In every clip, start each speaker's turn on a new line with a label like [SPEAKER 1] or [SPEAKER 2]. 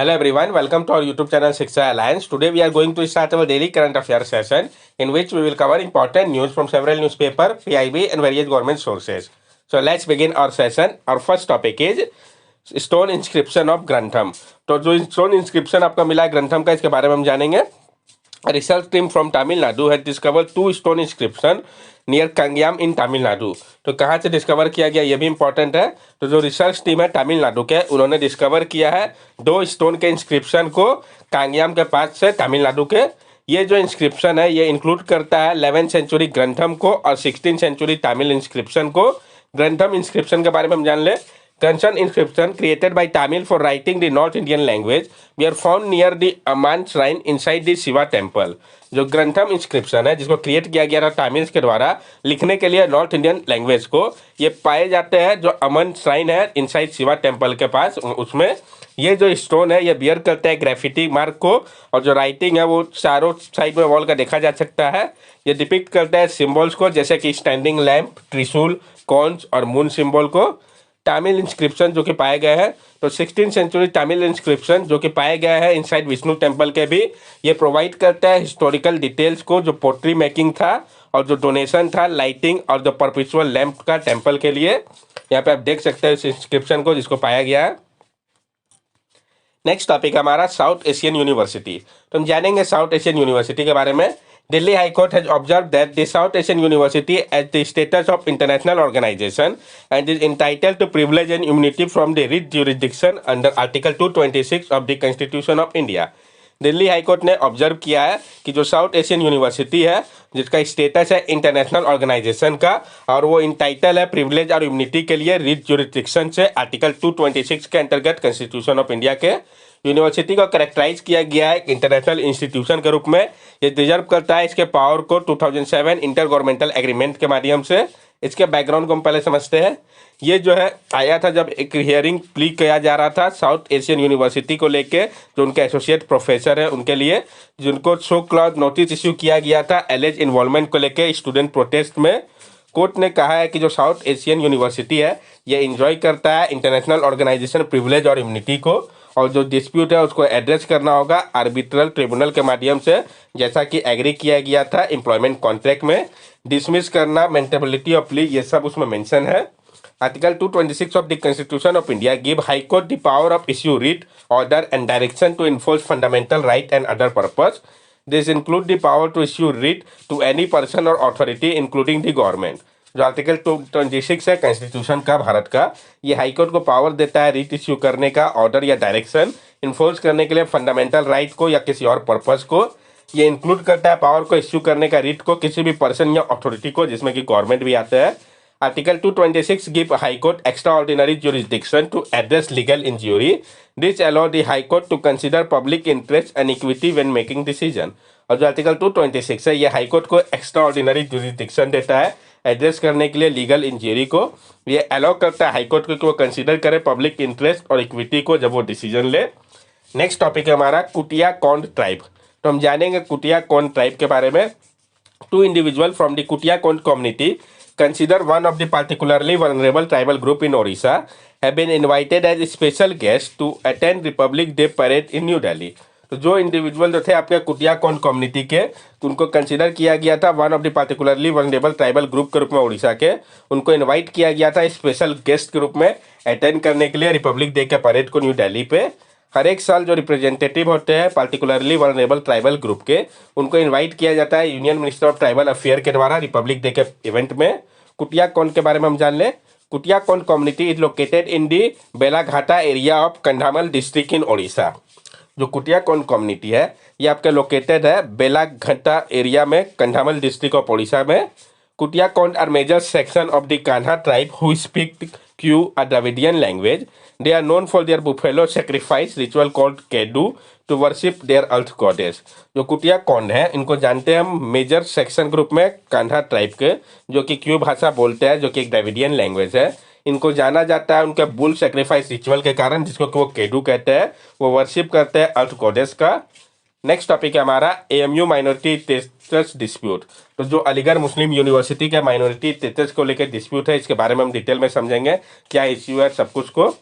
[SPEAKER 1] Hello everyone, welcome to our YouTube channel Shiksha Alliance. Today we are going to start our daily current affairs session in which we will cover important news from several newspaper, PIB and various government sources. So let's begin our session. Our first topic is stone inscription of Grantham. तो जो stone inscription आपका मिला है ग्रंथम का, इसके बारे में हम जानेंगे। Research team from Tamil Nadu has discover 2 stone inscription near Kangayam in Tamil Nadu. तो कहाँ से डिस्कवर किया गया ये भी इंपॉर्टेंट है। तो जो रिसर्च टीम है तमिलनाडु के, उन्होंने डिस्कवर किया है 2 स्टोन के इंस्क्रिप्शन को कांगयाम के पास से तमिलनाडु के। ये जो इंस्क्रिप्शन है ये इंक्लूड करता है 11th सेंचुरी ग्रंथम को और 16th सेंचुरी तमिल इंस्क्रिप्शन को। ग्रंथम इंस्क्रिप्शन के बारे में हम जान ले। Granthan inscription created by Tamil for writing the North Indian language were found near the Aman shrine inside the Shiva temple। जो ग्रंथम इंस्क्रिप्शन है जिसको क्रिएट किया गया था तामिल्स के द्वारा लिखने के लिए नॉर्थ इंडियन लैंग्वेज को, ये पाए जाते हैं जो अमन श्राइन है इनसाइड शिवा टेम्पल के पास। उसमें ये जो स्टोन है ये बियर करता है ग्रेफिटी मार्क को, और जो राइटिंग है वो चारों साइड में वॉल का देखा जा सकता है। ये डिपिक्ट करता है सिम्बल्स को, जैसे कि स्टैंडिंग लैम्प, त्रिशूल, कॉन्स और मून सिंबल को। तमिल इंस्क्रिप्शन जो कि पाए गए हैं, तो 16th सेंचुरी तमिल इंस्क्रिप्शन जो कि पाए गए हैं इनसाइड विष्णु टेम्पल के भी, ये प्रोवाइड करता है हिस्टोरिकल डिटेल्स को, जो पोट्री मेकिंग था और जो डोनेशन था लाइटिंग और जो परपेचुअल लैंप का टेम्पल के लिए। यहाँ पे आप देख सकते हैं इस इंस्क्रिप्शन को जिसको पाया गया है। नेक्स्ट टॉपिक हमारा साउथ एशियन यूनिवर्सिटी। तो हम जानेंगे साउथ एशियन यूनिवर्सिटी के बारे में। Delhi High Court has observed that the South Asian University has the status of international organization and is entitled to privilege and immunity from the writ jurisdiction under Article 226 of the Constitution of India। Delhi high court ने observe किया है कि जो south Asian university है जिसका status है international organisation का, और वो इंटाइटल है प्रिविलेज और इम्यूनिटी के लिए रिट जुरिस्डिक्शन से आर्टिकल 226 के अंतर्गत कॉन्स्टिट्यूशन ऑफ इंडिया के। यूनिवर्सिटी को कैरेक्टराइज किया गया है इंटरनेशनल इंस्टीट्यूशन के रूप में। ये डिजर्व करता है इसके पावर को 2007 इंटर गवर्नमेंटल एग्रीमेंट के माध्यम से। इसके बैकग्राउंड को हम पहले समझते हैं। ये जो है आया था जब एक हियरिंग प्ली किया जा रहा था साउथ एशियन यूनिवर्सिटी को लेके, जो उनके एसोसिएट प्रोफेसर है उनके लिए, जिनको शो क्लॉज नोटिस इश्यू किया गया था एलेज इन्वॉल्वमेंट को लेके स्टूडेंट प्रोटेस्ट में। कोर्ट ने कहा है कि जो साउथ एशियन यूनिवर्सिटी है ये इंजॉय करता है इंटरनेशनल ऑर्गेनाइजेशन प्रिविलेज और इम्यूनिटी को, और जो डिस्प्यूट है उसको एड्रेस करना होगा आर्बिट्रल ट्रिब्यूनल के माध्यम से, जैसा कि एग्री किया गया था एम्प्लॉयमेंट कॉन्ट्रैक्ट में। डिसमिस करना, मेंटेबिलिटी ऑफ प्ली, ये सब उसमें मेंशन है। Article 226 of the constitution of India give high court the power of issue writ order and direction to enforce fundamental right and other purpose. This include the power to issue writ to any person और authority including the government. जो article 226 है constitution का भारत का, ये high court को power देता है writ issue करने का, ऑर्डर या डायरेक्शन इन्फोर्स करने के लिए फंडामेंटल राइट को या किसी और पर्पस को। ये इंक्लूड करता है पावर को इश्यू करने का रिट को किसी भी पर्सन या अथॉरिटी को, जिसमें कि गवर्नमेंट भी आता है। Article 226 give high court extraordinary jurisdiction to address legal injury. This allow the high court to consider public interest and equity when making decision. और जो आर्टिकल 226 है ये हाई कोर्ट को एक्स्ट्रा ऑर्डिनरी जुरिस्डिक्शन देता है address करने के लिए लीगल इंजरी को। ये अलाउ करता है हाईकोर्ट को कि वो कंसीडर करे पब्लिक इंटरेस्ट और इक्विटी को जब वो डिसीजन ले। नेक्स्ट टॉपिक है हमारा कुटिया कौंड ट्राइब। तो हम जानेंगे कुटिया कौंड ट्राइब के बारे में। 2 individual from the Kutia Kondh community consider one of the particularly vulnerable tribal group in Odisha have been invited as special guest to attend Republic Day parade in new Delhi. तो जो इंडिविजुअल जो थे आपके कुटिया कौंड कम्युनिटी के, तो उनको कंसीडर किया गया था one of the particularly vulnerable tribal group के रूप में उड़ीसा के। उनको इनवाइट किया गया था स्पेशल गेस्ट के रूप में अटेंड करने के लिए रिपब्लिक डे के परेड को न्यू दिल्ली पे। हर एक साल जो रिप्रेजेंटेटिव होते हैं पार्टिकुलरली वनरेबल ट्राइबल ग्रुप के, उनको इन्वाइट किया जाता है union minister of tribal affair के द्वारा रिपब्लिक डे के इवेंट में। कुटिया कौंड के बारे में हम जान लें। Kutia Kondh community is located in the Belaghata area of Kandhamal district in Odisha. जो कुटिया कौंड कम्युनिटी है ये आपके लोकेटेड है बेलाघाटा एरिया में, कंधामल डिस्ट्रिक्ट ऑफ ओडिशा में। Kutia Kondh are major section of the Kandha tribe who speak Kui a Dravidian language. They are known for their buffalo sacrifice ritual called Kedu to worship their earth goddess. जो कुटिया कौंड है इनको जानते हैं हम मेजर सेक्शन ग्रुप में Kanha tribe के, जो कि क्यू भाषा बोलते हैं, जो कि एक द्रविडियन लैंग्वेज है। इनको जाना जाता है उनके बुल सेक्रीफाइस रिचुअल के कारण, जिसको कि वो केडू कहते हैं। वो वर्शिप करते हैं अर्थ गॉडेस का। नेक्स्ट टॉपिक है हमारा एएमयू माइनॉरिटी स्टेटस डिस्प्यूट। तो जो अलीगढ़ मुस्लिम यूनिवर्सिटी के माइनॉरिटी स्टेटस को लेकर डिस्प्यूट है, इसके बारे में हम डिटेल में समझेंगे क्या इश्यू है सब कुछ को।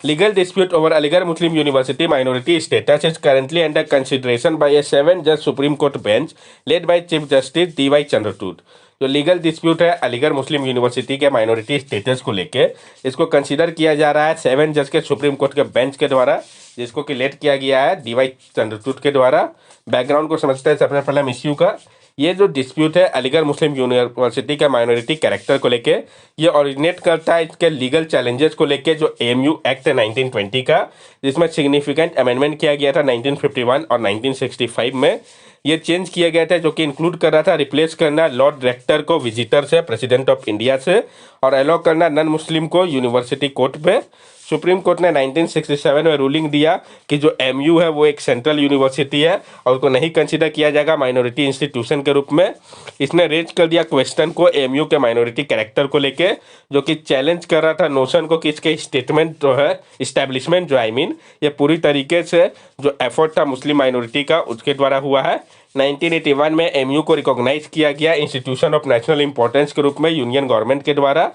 [SPEAKER 1] Legal dispute over Aligarh Muslim University minority status is currently under consideration by a 7-judge Supreme Court bench led by Chief Justice D.Y. Chandrachud. जो लीगल डिस्प्यूट है अलीगढ़ मुस्लिम यूनिवर्सिटी के माइनॉरिटी स्टेटस को लेके, इसको कंसीडर किया जा रहा है 7 जज के सुप्रीम कोर्ट के बेंच के द्वारा, जिसको कि लेट किया गया है D.Y. चंद्रचूड़ के द्वारा। बैकग्राउंड को समझते हैं सबसे पहले इश्यू का। ये जो डिस्प्यूट है अलीगढ़ मुस्लिम यूनिवर्सिटी के माइनॉरिटी कैरेक्टर को लेके, ये ओरिजिनेट करता है इसके लीगल चैलेंजेस को लेके जो AMU एक्ट है 1920 का, जिसमें सिग्निफिकेंट अमेंडमेंट किया गया था 1951 और 1965 में। ये चेंज किया गया था जो कि इंक्लूड कर रहा था रिप्लेस करना लॉर्ड डायरेक्टर को विजिटर से, प्रेसिडेंट ऑफ इंडिया से, और अलाउ करना नॉन मुस्लिम को यूनिवर्सिटी कोर्ट पे। सुप्रीम कोर्ट ने 1967 में रूलिंग दिया कि जो MU है वो एक सेंट्रल यूनिवर्सिटी है और उसको नहीं कंसीडर किया जाएगा माइनॉरिटी इंस्टीट्यूशन के रूप में। इसने रेज कर दिया क्वेश्चन को MU के माइनॉरिटी कैरेक्टर को लेके, जो कि चैलेंज कर रहा था नोशन को कि इसके स्टेटमेंट जो है, इस्टेब्लिशमेंट जो ये पूरी तरीके से जो एफर्ट था मुस्लिम माइनॉरिटी का उसके द्वारा हुआ है। 1981 में MU को रिकॉग्नाइज किया गया इंस्टीट्यूशन ऑफ नेशनल इंपॉर्टेंस के रूप में यूनियन गवर्नमेंट के द्वारा।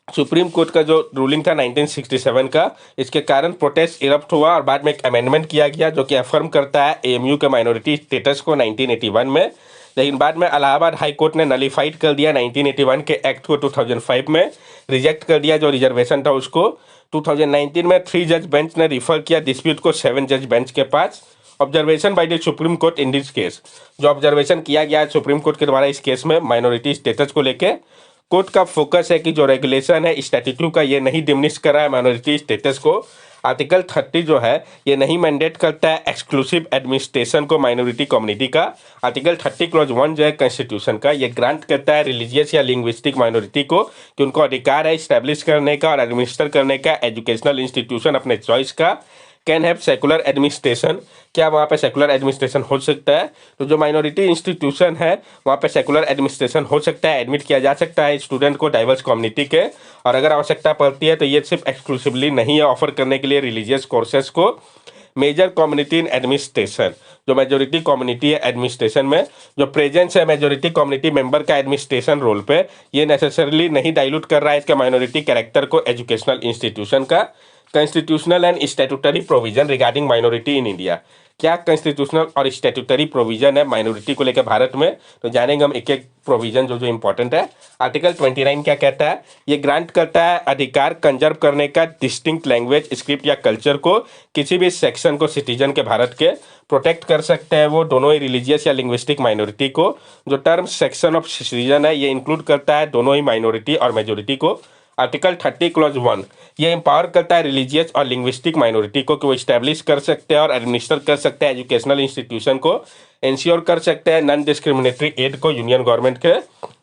[SPEAKER 1] सुप्रीम कोर्ट का जो रूलिंग था 1967 का, इसके कारण प्रोटेस्ट इरप्ट हुआ और बाद में एक अमेंडमेंट किया गया जो कि अफर्म करता है AMU के माइनॉरिटी स्टेटस को 1981 में। लेकिन बाद में इलाहाबाद हाई कोर्ट ने नलीफाइड कर दिया 1981 के एक्ट को 2005 में, रिजेक्ट कर दिया जो रिजर्वेशन था उसको। 2019 में 3 जज बेंच ने रिफर किया डिस्प्यूट को 7 जज बेंच के पास। Observation by the supreme court in this case, जो ऑब्जर्वेशन किया गया है सुप्रीम कोर्ट के द्वारा इस केस में माइनॉरिटी स्टेटस को लेके, कोर्ट का फोकस है कि जो रेगुलेशन है स्टैट्यूट का, ये नहीं डिमिनिश कर रहा है माइनॉरिटी स्टेटस को। आर्टिकल 30 जो है ये नहीं मैंडेट करता है एक्सक्लूसिव एडमिनिस्ट्रेशन को माइनॉरिटी कम्युनिटी का। आर्टिकल 30 क्लॉज 1 जो है कॉन्स्टिट्यूशन का, ये ग्रांट करता है रिलीजियस या लिंग्विस्टिक माइनॉरिटी को कि उनको अधिकार है इस्टेब्लिश करने का और एडमिनिस्टर करने का एजुकेशनल इंस्टीट्यूशन अपने चॉइस का। कैन हैव सेकुलर एडमिनिस्ट्रेशन, क्या वहाँ पे सेकुलर एडमिनिस्ट्रेशन हो सकता है? तो जो माइनॉरिटी इंस्टीट्यूशन है वहाँ पे सेकुलर एडमिनिस्ट्रेशन हो सकता है, एडमिट किया जा सकता है स्टूडेंट को डाइवर्स कम्युनिटी के। और अगर आवश्यकता पड़ती है तो ये सिर्फ एक्सक्लूसिवली नहीं है ऑफर करने के लिए रिलीजियस कोर्सेज को। मेजर कम्युनिटी इन एडमिनिस्ट्रेशन, जो मेजोरिटी कम्युनिटी है एडमिनिस्ट्रेशन में, जो प्रेजेंस है मेजोरिटी कम्युनिटी मेंबर का एडमिनिस्ट्रेशन रोल पे, ये नेसेसरली नहीं डाइल्यूट कर रहा है इसके माइनॉरिटी कैरेक्टर को एजुकेशनल इंस्टीट्यूशन का। Constitutional and statutory provision regarding minority in India, क्या कॉन्स्टिट्यूशनल और स्टैट्यूटरी प्रोविजन है माइनॉरिटी को लेकर भारत में, तो जानेंगे हम एक एक प्रोविजन जो इंपॉर्टेंट है। आर्टिकल 29 क्या कहता है? ये ग्रांट करता है अधिकार कंजर्व करने का डिस्टिंक्ट लैंग्वेज, स्क्रिप्ट या कल्चर को किसी भी सेक्शन को सिटीजन के भारत के प्रोटेक्ट कर सकते हैं वो दोनों ही रिलीजियस या लिंग्विस्टिक माइनॉरिटी को। जो टर्म सेक्शन ऑफ सिटीजन है ये इंक्लूड करता है दोनों ही माइनॉरिटी और मेजोरिटी को। आर्टिकल 30 क्लॉज 1 ये एम्पावर करता है रिलीजियस और लिंग्विस्टिक माइनॉरिटी को कि वो इस्टेब्लिश कर सकते हैं और एडमिनिस्टर कर सकते हैं एजुकेशनल इंस्टीट्यूशन को, इंश्योर कर सकते हैं नॉन डिस्क्रिमिनेटरी एड को यूनियन गवर्नमेंट के।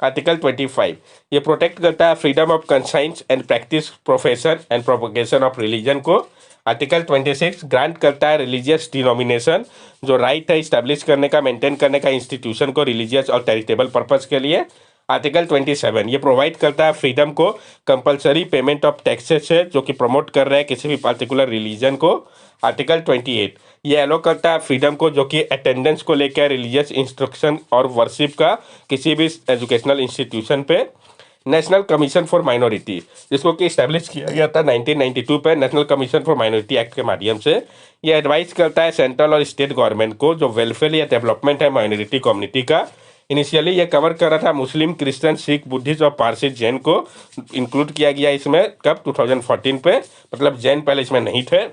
[SPEAKER 1] आर्टिकल 25 ये प्रोटेक्ट करता है freedom of conscience and practice, profession and propagation of religion को। आर्टिकल 26 ग्रांट करता है रिलीजियस डिनोमिनेशन, जो राइट है इस्टेब्लिश करने का, मेंटेन करने का इंस्टीट्यूशन को रिलीजियस और चैरिटेबल पर्पस के लिए। आर्टिकल 27 ये प्रोवाइड करता है फ्रीडम को कंपलसरी पेमेंट ऑफ टैक्सेस से, जो कि प्रमोट कर रहे हैं किसी भी पर्टिकुलर रिलीजन को। आर्टिकल 28 ये अलो करता है फ्रीडम को, जो कि अटेंडेंस को लेकर रिलीजियस इंस्ट्रक्शन और वर्शिप का किसी भी एजुकेशनल इंस्टीट्यूशन पे। नेशनल कमीशन फॉर माइनॉरिटी, जिसको कि इस्टेब्लिश किया गया था 1992 पे national commission for minority act के माध्यम से, ये एडवाइस करता है सेंट्रल और स्टेट गवर्नमेंट को जो वेलफेयर या डेवलपमेंट है माइनॉरिटी कम्युनिटी का। इनिशियली ये कवर कर रहा था मुस्लिम, क्रिश्चियन, सिख, बुद्धिस्ट और पारसी, जैन को इंक्लूड किया गया इसमें कब 2014 पे, मतलब जैन पहले इसमें नहीं थे।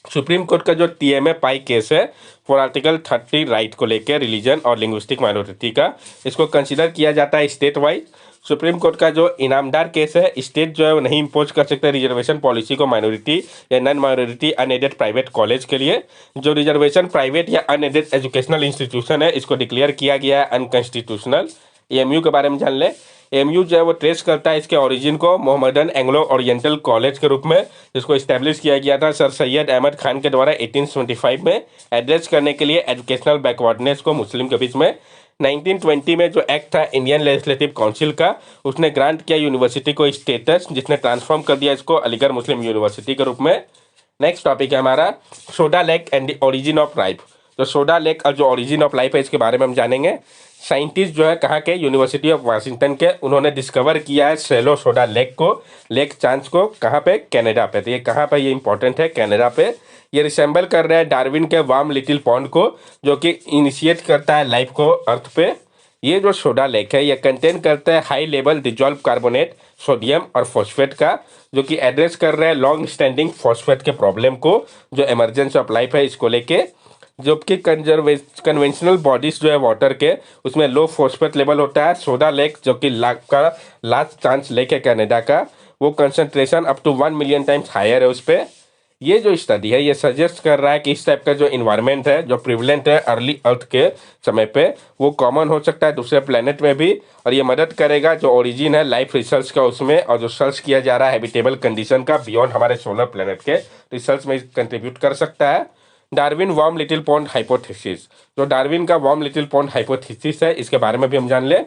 [SPEAKER 1] सुप्रीम कोर्ट का जो TMA पाई केस है फॉर आर्टिकल 30 राइट को लेकर रिलीजन और लिंग्विस्टिक माइनॉरिटी का, इसको कंसिडर किया जाता है स्टेट वाइज। सुप्रीम कोर्ट का जो इनामदार केस है, स्टेट जो है वो नहीं इम्पोज कर सकते रिजर्वेशन पॉलिसी को माइनॉरिटी या non minority unaided private college के लिए। जो रिजर्वेशन प्राइवेट या अनएडेड एजुकेशनल इंस्टीट्यूशन है इसको डिक्लेयर किया गया है अनकॉन्स्टिट्यूशनल। AMU के बारे में जान ले। AMU जो है वो ट्रेस करता है इसके ओरिजिन को मोहम्मदन एंग्लो ओरिएंटल कॉलेज के रूप में, जिसको इस्टेब्लिश किया गया था सर सैयद अहमद खान के द्वारा 1875 में, एड्रेस करने के लिए एजुकेशनल बैकवर्डनेस को मुस्लिम के बीच में। 1920 में जो एक्ट था इंडियन लेजिस्लेटिव काउंसिल का, उसने ग्रांट किया यूनिवर्सिटी को स्टेटस, जिसने ट्रांसफॉर्म कर दिया इसको अलीगढ़ मुस्लिम यूनिवर्सिटी के रूप में। नेक्स्ट टॉपिक है हमारा soda lake and the origin of life. तो सोडा लेक और जो ओरिजिन ऑफ लाइफ है इसके बारे में हम जानेंगे। साइंटिस्ट जो है कहाँ के, यूनिवर्सिटी ऑफ वाशिंगटन के, उन्होंने डिस्कवर किया है सेलो सोडा लेक को, लेक चांस को, कहाँ पे, कनाडा पे। तो ये कहाँ पे, ये इंपॉर्टेंट है, कनाडा पे। ये रिसेंबल कर रहा है डार्विन के वार्म लिटिल पॉन्ड को, जो कि इनिशिएट करता है लाइफ को अर्थ पे। ये जो सोडा लेक है ये कंटेन करता है high level dissolve carbonate, sodium और फॉस्फेट का, जो कि एड्रेस कर रहा है लॉन्ग स्टैंडिंग फॉस्फेट के प्रॉब्लम को, जो इमरजेंसी ऑफ लाइफ है इसको लेके। जबकि कन्वेंशनल बॉडीज जो है वाटर के, उसमें लो फॉस्फेट लेवल होता है। सोडा लेक जो कि लास्ट चांस लेक है कनाडा का, वो concentration up to 1 million times higher है उस पर। ये जो स्टडी है ये सजेस्ट कर रहा है कि इस टाइप का जो इन्वायरमेंट है जो प्रिवलेंट है अर्ली अर्थ के समय पे, वो कॉमन हो सकता है दूसरे प्लेनेट में भी। और ये मदद करेगा जो ओरिजिन है लाइफ रिसर्च का उसमें, और जो सर्च किया जा रहा है हैबिटेबल कंडीशन का बियॉन्ड हमारे सोलर प्लेनेट के रिसर्च में कंट्रीब्यूट कर सकता है। Darwin warm little pond hypothesis, जो डार्विन का वार्म लिटिल पॉन्ड हाइपोथेसिस है, इसके बारे में भी हम जान ले।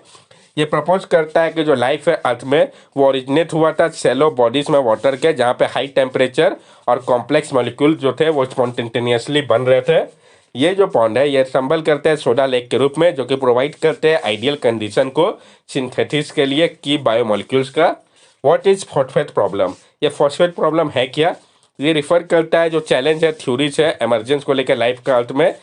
[SPEAKER 1] ये प्रपोज करता है कि जो लाइफ है अर्थ में वो ओरिजिनेट हुआ था सेलो बॉडीज में वाटर के, जहाँ पे हाई टेम्परेचर और कॉम्प्लेक्स मॉलिक्यूल जो थे वो स्पॉन्टेनियसली बन रहे थे। ये जो पॉन्ड है ये संबल करते हैं सोडा लेक के रूप में, जो कि प्रोवाइड करते हैं आइडियल कंडीशन को सिंथेसिस के लिए की बायोमोलिक्यूल्स का। व्हाट इज फॉस्फेट प्रॉब्लम, ये फॉस्फेट प्रॉब्लम है क्या? ये रिफर करता है जो चैलेंज है थ्योरीज है एमरजेंस को लेकर लाइफ का अर्थ में।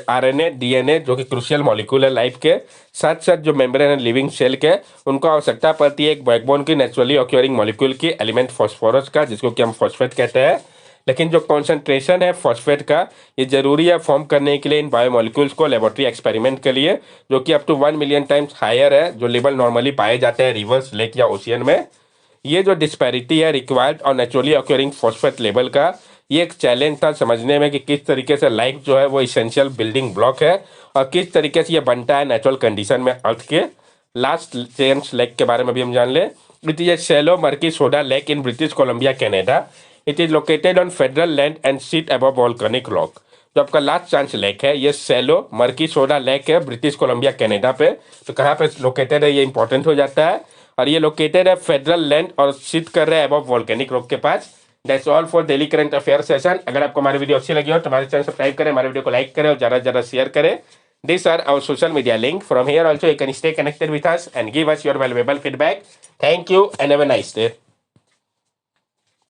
[SPEAKER 1] आरएनए डीएनए जो कि क्रूशियल मॉलिक्यूल है लाइफ के, साथ साथ जो मेम्ब्रेन है लिविंग सेल के, उनको आवश्यकता पड़ती है एक बैकबोन की नेचुरली ऑक्योरिंग मॉलिक्यूल की एलिमेंट फॉस्फोरस का, जिसको कि हम फॉस्फेट कहते हैं। लेकिन जो कॉन्सेंट्रेशन है फॉस्फेट का ये जरूरी है फॉर्म करने के लिए इन बायोमोलिक्यूल्स को लेबोरेटरी एक्सपेरिमेंट के लिए, जो कि up to 1 million times higher है जो लेवल नॉर्मली पाए जाते हैं रिवर्स लेक या ओशियन में। ये जो डिस्पैरिटी है रिक्वायर्ड और नेचुरली ऑक्योरिंग फॉस्फेट लेवल का, ये एक चैलेंज था समझने में कि किस तरीके से लाइफ जो है वो इसेंशियल बिल्डिंग ब्लॉक है और किस तरीके से ये बनता है नेचुरल कंडीशन में अर्थ के। लास्ट चांस लेक के बारे में भी हम जान ले। It is a shallow murky soda lake in British Columbia Canada. It is located on federal land and seat above volcanic rock. जो आपका लास्ट चांस लेक है ये शैलो मर्की सोडा लेक है ब्रिटिश कोलंबिया कनाडा पे। तो कहाँ पे located है ये इंपॉर्टेंट हो जाता है, और ये लोकेटेड है फेडरल लैंड और सिट कर रहे हैं अबव वोल्केनिक रॉक के पास। That's all for daily current affair session. अगर आपको हमारी वीडियो अच्छी लगी हो तो हमारे चैनल सब्सक्राइब करें, हमारे वीडियो को लाइक करें और ज़्यादा से ज़्यादा शेयर करें। These are our social media link. From here also you can stay connected with us and give us your valuable feedback. Thank you and have a nice day.